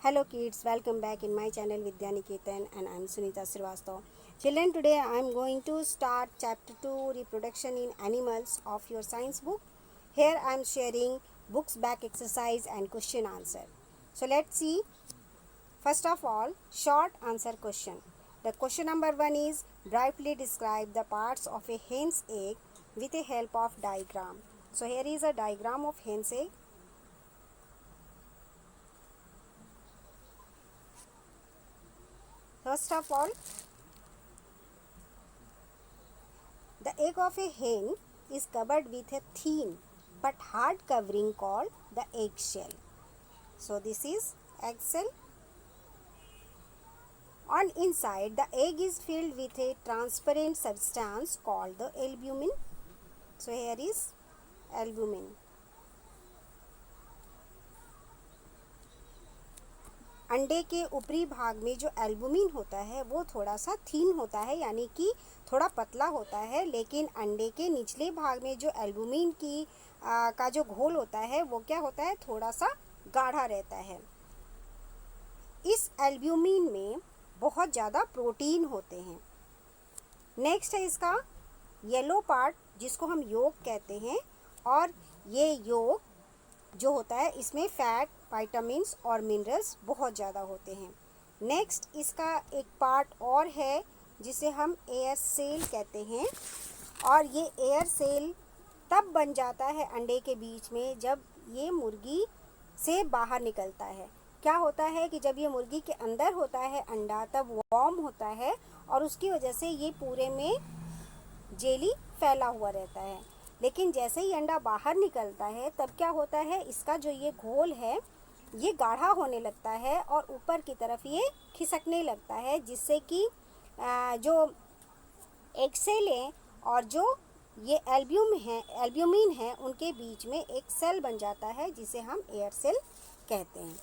Hello kids, welcome back in my channel Vidya Niketan and I am Sunita Srivastav. Children, today I am going to start chapter 2 reproduction in animals of your science book. Here I am sharing books back exercise and question answer. So let's see. First of all, short answer question. The question number 1 is briefly describe the parts of a hen's egg with the help of diagram. So here is a diagram of hen's egg. First of all, the egg of a hen is covered with a thin but hard covering called the eggshell. So this is eggshell. On inside, the egg is filled with a transparent substance called the albumin. So here is albumin. अंडे के ऊपरी भाग में जो albumin होता है वो थोड़ा सा थीन होता है, यानी कि थोड़ा पतला होता है, लेकिन अंडे के निचले भाग में जो एल्बुमिन का जो घोल होता है वो क्या होता है, थोड़ा सा गाढ़ा रहता है। इस एल्ब्यूमिन में बहुत ज़्यादा प्रोटीन होते हैं। नेक्स्ट है इसका येलो पार्ट, जिसको हम योक कहते हैं, और ये योक जो होता है इसमें फैट, विटामिन्स और मिनरल्स बहुत ज़्यादा होते हैं। नेक्स्ट इसका एक पार्ट और है जिसे हम एयर सेल कहते हैं, और ये एयर सेल तब बन जाता है अंडे के बीच में जब ये मुर्गी से बाहर निकलता है। क्या होता है कि जब ये मुर्गी के अंदर होता है अंडा, तब वार्म होता है और उसकी वजह से ये पूरे में जेली फैला हुआ रहता है। लेकिन जैसे ही अंडा बाहर निकलता है तब क्या होता है, इसका जो ये घोल है ये गाढ़ा होने लगता है और ऊपर की तरफ ये खिसकने लगता है, जिससे कि जो एगसेलें और जो ये एल्ब्यूमिन है उनके बीच में एक सेल बन जाता है जिसे हम एयर सेल कहते हैं।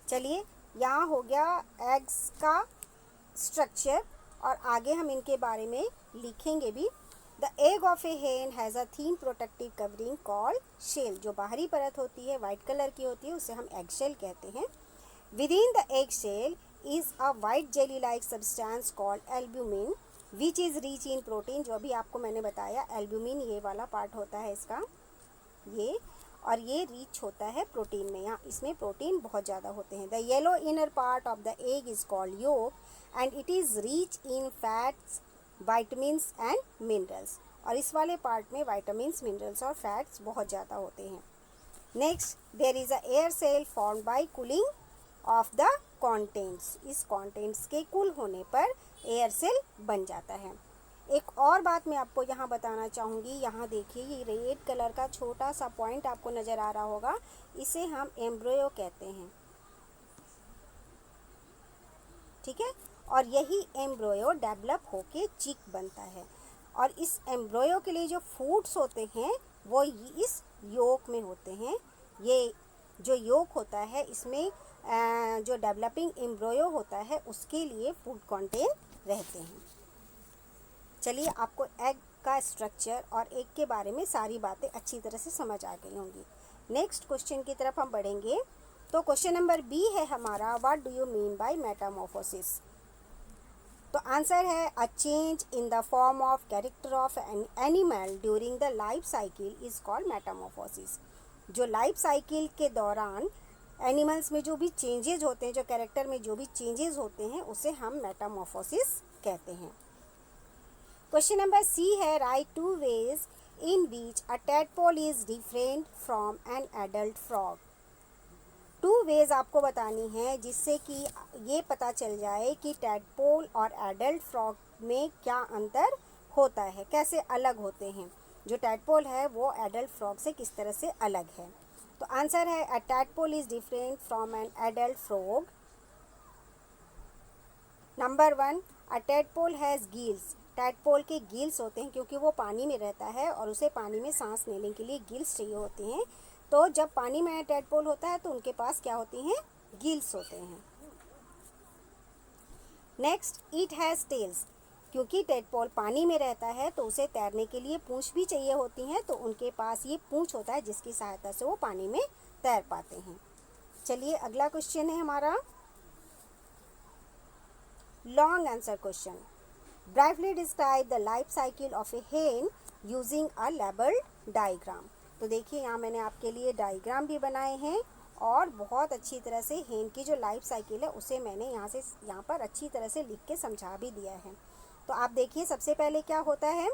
चलिए, यहाँ हो गया एग्स का स्ट्रक्चर और आगे हम इनके बारे में लिखेंगे भी। The egg of a hen has a thin protective covering called shell. जो बाहरी परत होती है वाइट कलर की होती है उसे हम एग शेल कहते हैं। Within the egg shell is a white jelly like substance called albumin which is rich in protein. जो अभी आपको मैंने बताया, एल्ब्यूमिन ये वाला पार्ट होता है इसका, ये, और ये रिच होता है प्रोटीन में। यहाँ इसमें प्रोटीन बहुत ज़्यादा होते हैं। The yellow inner part of the egg is called yolk and it is rich in fats, vitamins and minerals. और इस वाले पार्ट में विटामिन्स, मिनरल्स और फैट्स बहुत ज़्यादा होते हैं। Next, there is a air cell formed by cooling of the contents. इस कॉन्टेंट्स के कूल होने पर एयर सेल बन जाता है। एक और बात मैं आपको यहाँ बताना चाहूँगी। यहाँ देखिए, ये रेड कलर का छोटा सा पॉइंट आपको नज़र आ रहा होगा, इसे हम एम्ब्रियो कहते हैं, ठीक है। और यही एम्ब्रियो डेवलप होके चिक बनता है, और इस एम्ब्रियो के लिए जो फूड्स होते हैं वो इस योक में होते हैं। ये जो योक होता है इसमें जो डेवलपिंग एम्ब्रियो होता है उसके लिए फूड कंटेंट रहते हैं। चलिए, आपको एग का स्ट्रक्चर और एग के बारे में सारी बातें अच्छी तरह से समझ आ गई होंगी। नेक्स्ट क्वेश्चन की तरफ हम बढ़ेंगे। तो क्वेश्चन नंबर बी है हमारा, what do you mean by Metamorphosis. तो आंसर है a change in the form of character of an animal during the life cycle is called Metamorphosis. जो लाइफ साइकिल के दौरान एनिमल्स में जो भी चेंजेज होते हैं, जो कैरेक्टर में जो भी चेंजेस होते हैं, उसे हम मेटामॉर्फोसिस कहते हैं। क्वेश्चन नंबर सी है, write 2 ways in which a tadpole is different from an adult frog. 2 ways आपको बतानी है जिससे कि ये पता चल जाए कि टैडपोल और एडल्ट फ्रॉग में क्या अंतर होता है, कैसे अलग होते हैं। जो टैडपोल है वो एडल्ट फ्रॉग से किस तरह से अलग है। तो आंसर है a tadpole is different from an adult frog. Number 1, a tadpole has gills. Tadpole के गिल्स होते हैं क्योंकि वो पानी में रहता है और उसे पानी में सांस लेने के लिए गिल्स चाहिए होते हैं। तो जब पानी में टैडपोल होता है तो उनके पास क्या होती हैं, गिल्स होते हैं। Next, it has tails. क्योंकि टैडपोल पानी में रहता है तो उसे तैरने के लिए पूंछ भी चाहिए होती हैं, तो उनके पास ये पूंछ होता है जिसकी सहायता से वो पानी में तैर पाते हैं। चलिए अगला क्वेश्चन है हमारा long answer question. Briefly describe the life cycle of a hen using a labelled diagram. तो देखिए यहाँ मैंने आपके लिए डायग्राम भी बनाए हैं और बहुत अच्छी तरह से हेन की जो लाइफ साइकिल है उसे मैंने यहाँ पर अच्छी तरह से लिख के समझा भी दिया है। तो आप देखिए सबसे पहले क्या होता है,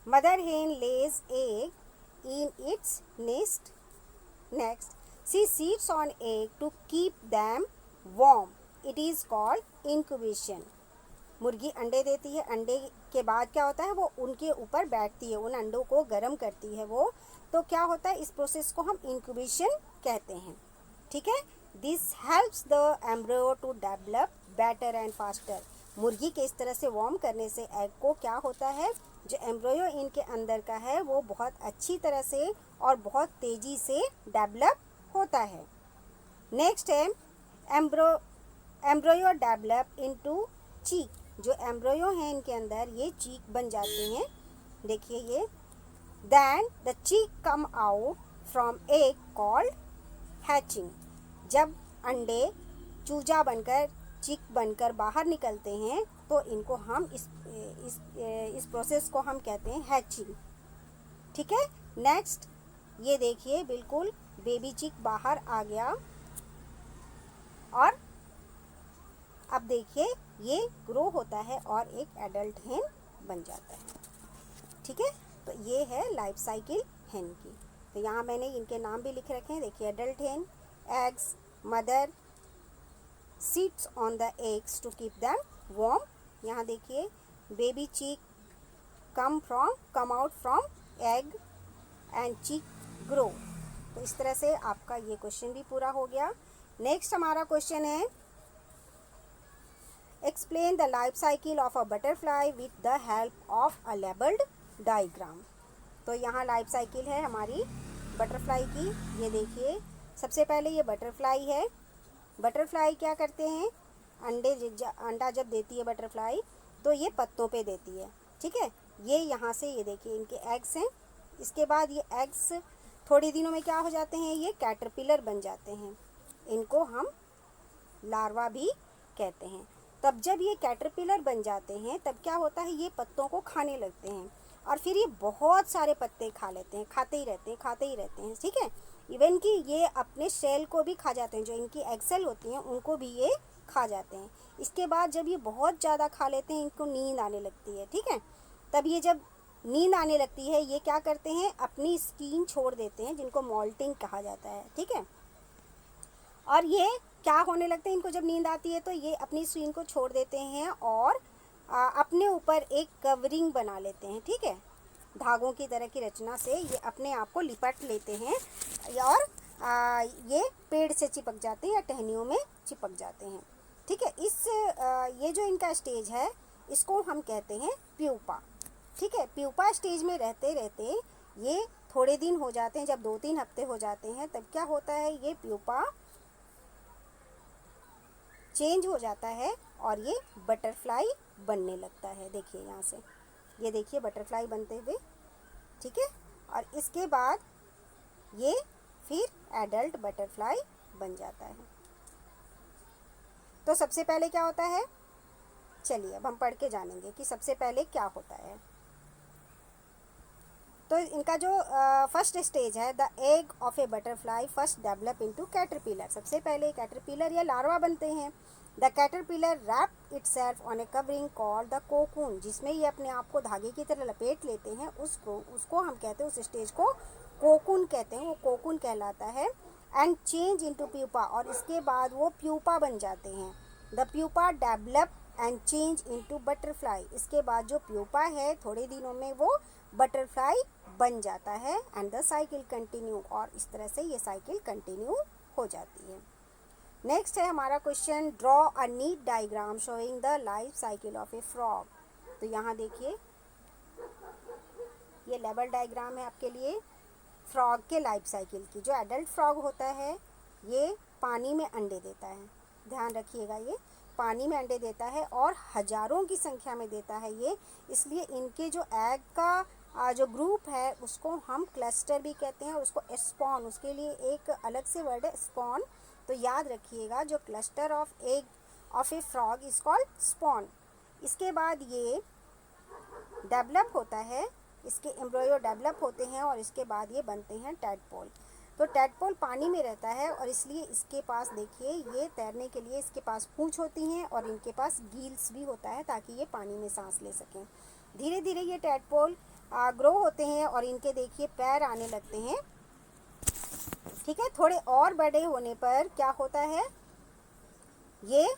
mother hen lays egg in its nest. Next, she sits on egg to keep them warm, it is called incubation. मुर्गी अंडे देती है, अंडे के बाद क्या होता है वो उनके ऊपर बैठती है, उन अंडों को गर्म करती है वो, तो क्या होता है इस प्रोसेस को हम इंक्यूबेशन कहते हैं। ठीक है, this helps the embryo to develop better and faster. मुर्गी के इस तरह से वार्म करने से एग को क्या होता है, जो एम्ब्रियो इनके अंदर का है वो बहुत अच्छी तरह से और बहुत तेज़ी से डेवलप होता है। नेक्स्ट है एम्ब्रियो डेवलप इनटू चीक। जो एम्ब्रियो है इनके अंदर ये चीक बन जाते हैं, देखिए ये। Then the chick come out from egg called hatching. जब अंडे चूजा बनकर चिक बनकर बाहर निकलते हैं तो इनको हम इस प्रोसेस को हम कहते हैं हैचिंग। ठीक है, नेक्स्ट ये देखिए बिल्कुल बेबी चिक बाहर आ गया और अब देखिए ये ग्रो होता है और एक एडल्ट हेन बन जाता है। ठीक है, तो ये है लाइफ साइकिल हेन की। तो यहाँ मैंने इनके नाम भी लिख रखे हैं, देखिए adult hen, eggs, mother sits on the eggs to keep them warm. यहाँ देखिए baby chick come out from egg and chick grow. तो इस तरह से आपका ये क्वेश्चन भी पूरा हो गया। नेक्स्ट हमारा क्वेश्चन है explain the life cycle of a butterfly with the help of a labelled diagram. तो यहाँ लाइफ साइकिल है हमारी बटरफ्लाई की। ये देखिए सबसे पहले ये बटरफ्लाई है। बटरफ्लाई क्या करते हैं, अंडा जब देती है बटरफ्लाई तो ये पत्तों पे देती है। ठीक है, ये यहाँ से ये देखिए इनके एग्स हैं। इसके बाद ये एग्स थोड़े दिनों में क्या हो जाते हैं, ये कैटरपिलर बन जाते हैं। इनको हम लार्वा भी कहते हैं। तब जब ये कैटरपिलर बन जाते हैं तब क्या होता है, ये पत्तों को खाने लगते हैं और फिर ये बहुत सारे पत्ते खा लेते हैं, खाते ही रहते हैं। ठीक है, इवन कि ये अपने सेल को भी खा जाते हैं, जो इनकी एग सेल होती हैं उनको भी ये खा जाते हैं। इसके बाद जब ये बहुत ज़्यादा खा लेते हैं इनको नींद आने लगती है। ठीक है, तब ये जब नींद आने लगती है ये क्या करते हैं, अपनी स्किन छोड़ देते हैं, जिनको मॉल्टिंग कहा जाता है। ठीक है, और ये क्या होने लगते हैं, इनको जब नींद आती है तो ये अपनी स्किन को छोड़ देते हैं और अपने ऊपर एक कवरिंग बना लेते हैं। ठीक है, धागों की तरह की रचना से ये अपने आप को लिपट लेते हैं और ये पेड़ से चिपक जाते हैं या टहनियों में चिपक जाते हैं। ठीक है, ये जो इनका स्टेज है इसको हम कहते हैं प्यूपा। ठीक है, प्यूपा स्टेज में रहते रहते ये थोड़े दिन हो जाते हैं, जब 2-3 हफ्ते हो जाते हैं तब क्या होता है, ये प्यूपा चेंज हो जाता है और ये बटरफ्लाई बनने लगता है। देखिए यहाँ से ये देखिए बटरफ्लाई बनते हुए। ठीक है, और इसके बाद ये फिर एडल्ट बटरफ्लाई बन जाता है। तो सबसे पहले क्या होता है, चलिए अब हम पढ़ के जानेंगे कि सबसे पहले क्या होता है। तो इनका जो फर्स्ट स्टेज है, the egg of a butterfly first develop into caterpillar. सबसे पहले कैटरपिलर या लार्वा बनते हैं। The caterpillar wrap itself on a covering called the cocoon, जिसमें ये अपने आप को धागे की तरह लपेट लेते हैं। उसको हम कहते हैं, उस स्टेज को कोकून कहते हैं, वो कोकून कहलाता है। एंड चेंज इनटू प्यूपा, और इसके बाद वो प्यूपा बन जाते हैं। The pupa develop and change into butterfly, इसके बाद जो प्यूपा है थोड़े दिनों में वो बटरफ्लाई बन जाता है। एंड द साइकिल कंटिन्यू, और इस तरह से ये साइकिल कंटिन्यू हो जाती है। नेक्स्ट है हमारा question, draw a neat diagram showing the life cycle of A frog. तो यहाँ देखिए ये लेबल डायग्राम है आपके लिए फ्रॉग के लाइफ साइकिल की। जो एडल्ट फ्रॉग होता है ये पानी में अंडे देता है, ध्यान रखिएगा, ये पानी में अंडे देता है और हजारों की संख्या में देता है ये, इसलिए इनके जो एग का जो ग्रुप है उसको हम क्लस्टर भी कहते हैं, उसको स्पॉन, उसके लिए एक अलग से वर्ड है स्पॉन। तो याद रखिएगा, जो cluster of egg of A frog is called spawn. इसके बाद ये डेवलप होता है, इसके एम्ब्रॉयो डेवलप होते हैं और इसके बाद ये बनते हैं टैडपोल। तो टैडपोल पानी में रहता है और इसलिए इसके पास देखिए, ये तैरने के लिए इसके पास पूंछ होती हैं और इनके पास गिल्स भी होता है ताकि ये पानी में सांस ले सकें। धीरे धीरे ये टैडपोल ग्रो होते हैं और इनके देखिए पैर आने लगते हैं। ठीक है, थोड़े और बड़े होने पर क्या होता है, ये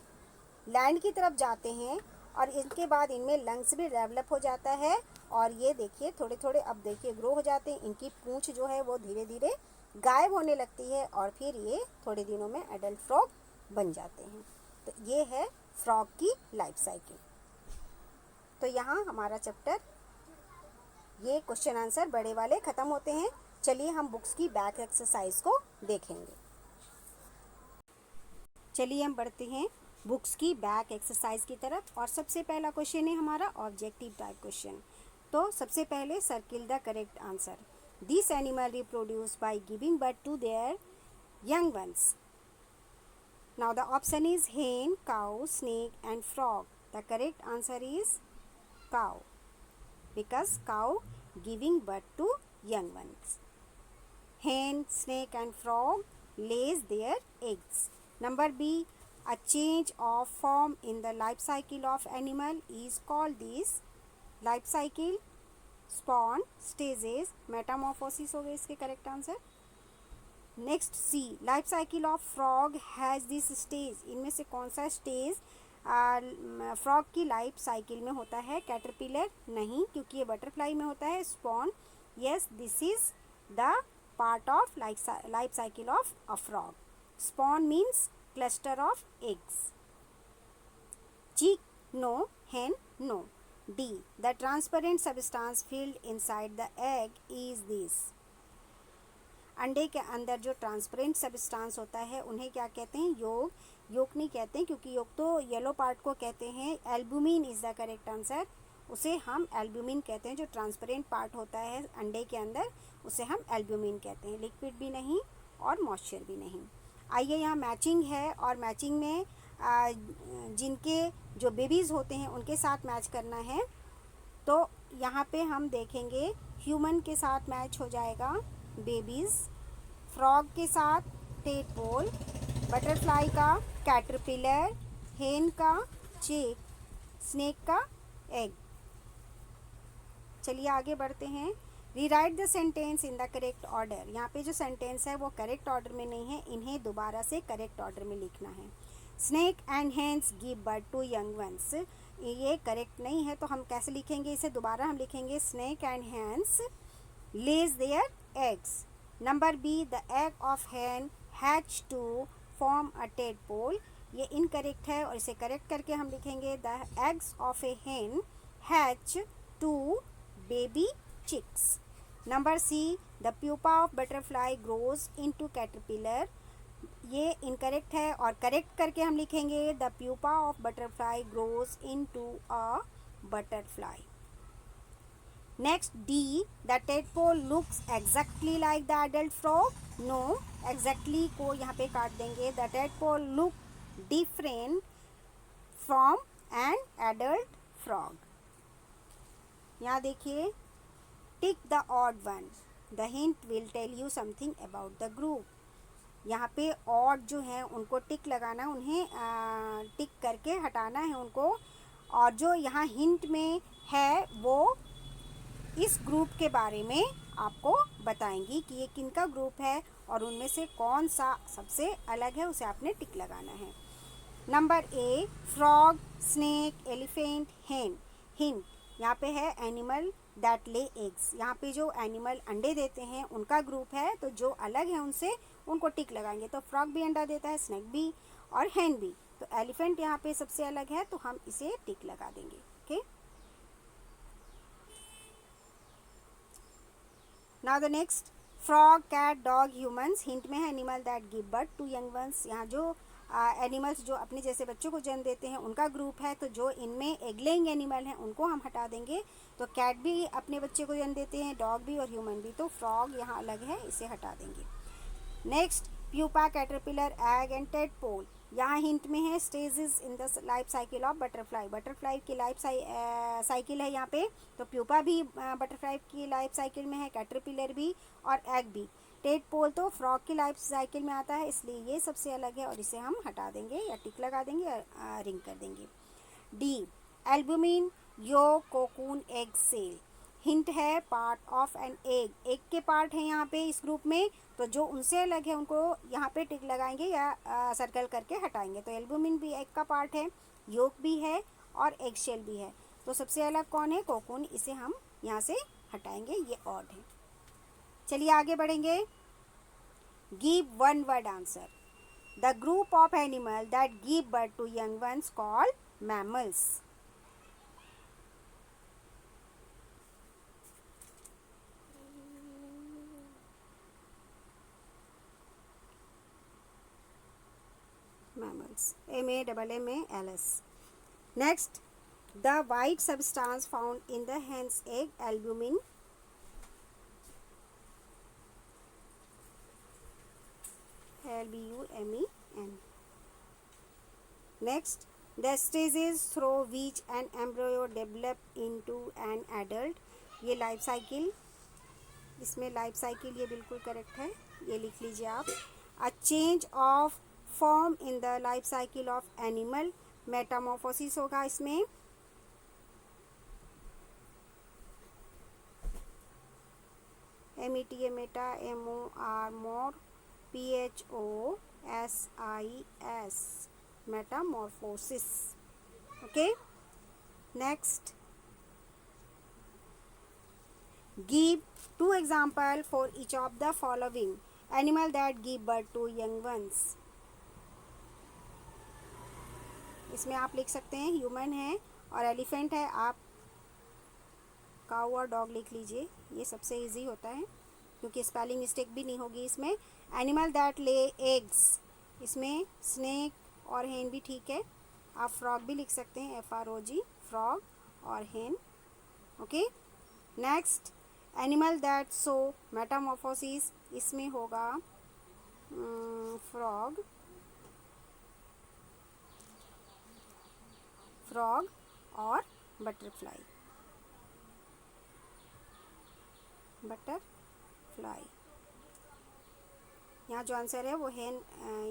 लैंड की तरफ जाते हैं और इनके बाद इनमें लंग्स भी डेवलप हो जाता है और ये देखिए थोड़े थोड़े अब देखिए ग्रो हो जाते हैं। इनकी पूंछ जो है वो धीरे धीरे गायब होने लगती है और फिर ये थोड़े दिनों में एडल्ट फ्रॉग बन जाते हैं। तो ये है फ्रॉग की लाइफ साइकिल। तो यहाँ हमारा चैप्टर, ये क्वेश्चन आंसर बड़े वाले ख़त्म होते हैं। चलिए हम बुक्स की बैक एक्सरसाइज को देखेंगे। चलिए हम बढ़ते हैं बुक्स की बैक एक्सरसाइज की तरफ और सबसे पहला क्वेश्चन है हमारा ऑब्जेक्टिव टाइप क्वेश्चन। तो सबसे पहले circle the correct answer. This animal reproduce by giving birth to their young ones. Now the option is hen, cow, snake and frog. The correct answer is cow, because cow giving birth to young ones. Hen, snake and frog lays their eggs. Number B, a change of form in the life cycle of animal is called this life cycle. Spawn, stages, metamorphosis हो गए इसके correct answer. Next c, life cycle of frog has this stage. इनमें से कौन सा stage frog की life cycle में होता है? कैटरपिलर नहीं, क्योंकि ये बटरफ्लाई में होता है। Spawn, yes, this is the part of life cycle of a frog. Spawn means cluster of eggs. Chick, no. Hen, no. D, the transparent substance filled inside the egg is this. अंडे के अंदर जो transparent substance होता है उन्हें क्या कहते हैं? योग नहीं कहते हैं, क्योंकि योग तो येलो पार्ट को कहते हैं। Albumin is the correct answer. उसे हम एल्बुमिन कहते हैं। जो ट्रांसपेरेंट पार्ट होता है अंडे के अंदर उसे हम एल्बुमिन कहते हैं। लिक्विड भी नहीं और मॉइस्चर भी नहीं। आइए, यहाँ मैचिंग है और मैचिंग में जिनके जो बेबीज़ होते हैं उनके साथ मैच करना है। तो यहाँ पे हम देखेंगे ह्यूमन के साथ मैच हो जाएगा बेबीज़, फ्रॉग के साथ टेडपोल, बटरफ्लाई का कैटरपिलर, हेन का चिक, स्नेक का एग। चलिए आगे बढ़ते हैं। Rewrite the sentence in the correct order. यहाँ पे जो सेंटेंस है वो करेक्ट ऑर्डर में नहीं है, इन्हें दोबारा से करेक्ट ऑर्डर में लिखना है। Snake and hens give birth to young ones, ये करेक्ट नहीं है, तो हम कैसे लिखेंगे इसे? दोबारा हम लिखेंगे snake and hens lays their eggs. Number b, the egg of hen hatch to form a tadpole, ये इनकरेक्ट है और इसे करेक्ट करके हम लिखेंगे the eggs of a hen hatch to baby chicks. Number C, the pupa of butterfly grows into caterpillar, ये incorrect है और करेक्ट करके हम लिखेंगे the pupa of butterfly grows into a butterfly. Next D, the tadpole looks exactly like the adult frog. No, exactly को यहाँ पे काट देंगे। the tadpole look different from an adult frog. यहाँ देखिए, tick the odd one, the hint will tell you something about the group. यहाँ पे odd जो है उनको टिक लगाना, उन्हें टिक करके हटाना है उनको। और जो यहाँ हिंट में है वो इस ग्रुप के बारे में आपको बताएंगी कि ये किनका ग्रुप है और उनमें से कौन सा सबसे अलग है, उसे आपने टिक लगाना है। Number A, frog, snake, elephant, हेन। हिंट यहाँ पे है एनिमल दैट ले एग्स। यहाँ पे जो एनिमल अंडे देते हैं उनका ग्रुप है, तो जो अलग है उनसे उनको टिक लगाएंगे। तो फ्रॉग भी अंडा देता है, स्नेक भी और हेन भी। तो एलिफेंट यहाँ पे सबसे अलग है, तो हम इसे टिक लगा देंगे। Okay, now the next, frog, cat, dog, humans. Hint में है animal that give birth to young ones. यहाँ जो एनिमल्स जो अपने जैसे बच्चों को जन्म देते हैं उनका ग्रुप है, तो जो इनमें एग लेइंग एनिमल हैं उनको हम हटा देंगे। तो कैट भी अपने बच्चे को जन्म देते हैं, डॉग भी और ह्यूमन भी, तो फ्रॉग यहाँ अलग है, इसे हटा देंगे। Next, pupa, caterpillar, egg and tadpole. यहाँ हिंट में है stages in the life cycle of butterfly. Butterfly की लाइफ साइकिल है यहाँ पे, तो प्यूपा भी बटरफ्लाई की लाइफ साइकिल में है, कैटरपिलर भी और एग भी। टेडपोल तो फ्रॉग की लाइफ साइकिल में आता है, इसलिए ये सबसे अलग है और इसे हम हटा देंगे या टिक लगा देंगे या रिंग कर देंगे। डी, एल्बुमिन, योक, कोकून, एग, सेल। हिंट है part of an egg. Egg के पार्ट हैं यहाँ पे इस ग्रुप में, तो जो उनसे अलग है उनको यहाँ पे टिक लगाएंगे या सर्कल करके हटाएंगे। तो एल्बुमिन भी एग का पार्ट है, योक भी है और एग शेल भी है। तो सबसे अलग कौन है? कोकून, इसे हम यहाँ से हटाएंगे, ये ऑड है। चलिए आगे बढ़ेंगे। Give one word answer. The group of animal that give birth to young ones called mammals. mammals, MAMMALS. Next, the white substance found in the hen's egg, albumin. ALBUMIN. Next, the stages through which an embryo develop into an adult. ये life cycle, इसमें life cycle ये बिल्कुल correct है, ये लिख लीजिए आप। A change of form in the life cycle of animal, Metamorphosis होगा इसमें। META Meta, MOR more, PHOSIS Metamorphosis. Okay, next, give two example for each of the following animal that give birth to young ones. इसमें आप लिख सकते हैं human है और elephant है, आप काऊ और डॉग लिख लीजिए, ये सबसे इजी होता है क्योंकि स्पेलिंग मिस्टेक भी नहीं होगी इसमें। एनिमल दैट ले एग्स, इसमें स्नेक और हेन भी ठीक है। आप फ्रॉग भी लिख सकते हैं, FROG, फ्रॉग और हेन। Okay, next, animal that so Metamorphosis, इसमें होगा फ्रॉग, फ्रॉग और बटरफ्लाई, बटरफ्लाई। यहाँ जो आंसर है वो है,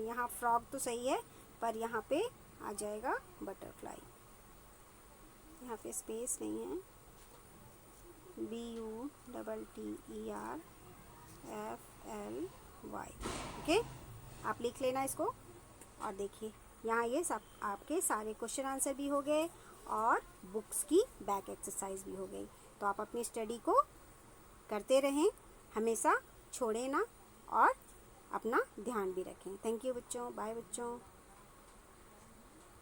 यहाँ फ्रॉग तो सही है पर यहाँ पे आ जाएगा बटरफ्लाई, यहाँ पे स्पेस नहीं है। BUTTERFLY। ओके, आप लिख लेना इसको और देखिए यहाँ ये सब आपके सारे क्वेश्चन आंसर भी हो गए और बुक्स की बैक एक्सरसाइज भी हो गई। तो आप अपनी स्टडी को करते रहें, हमेशा छोड़ें ना और अपना ध्यान भी रखें। थैंक यू बच्चों, बाय बच्चों।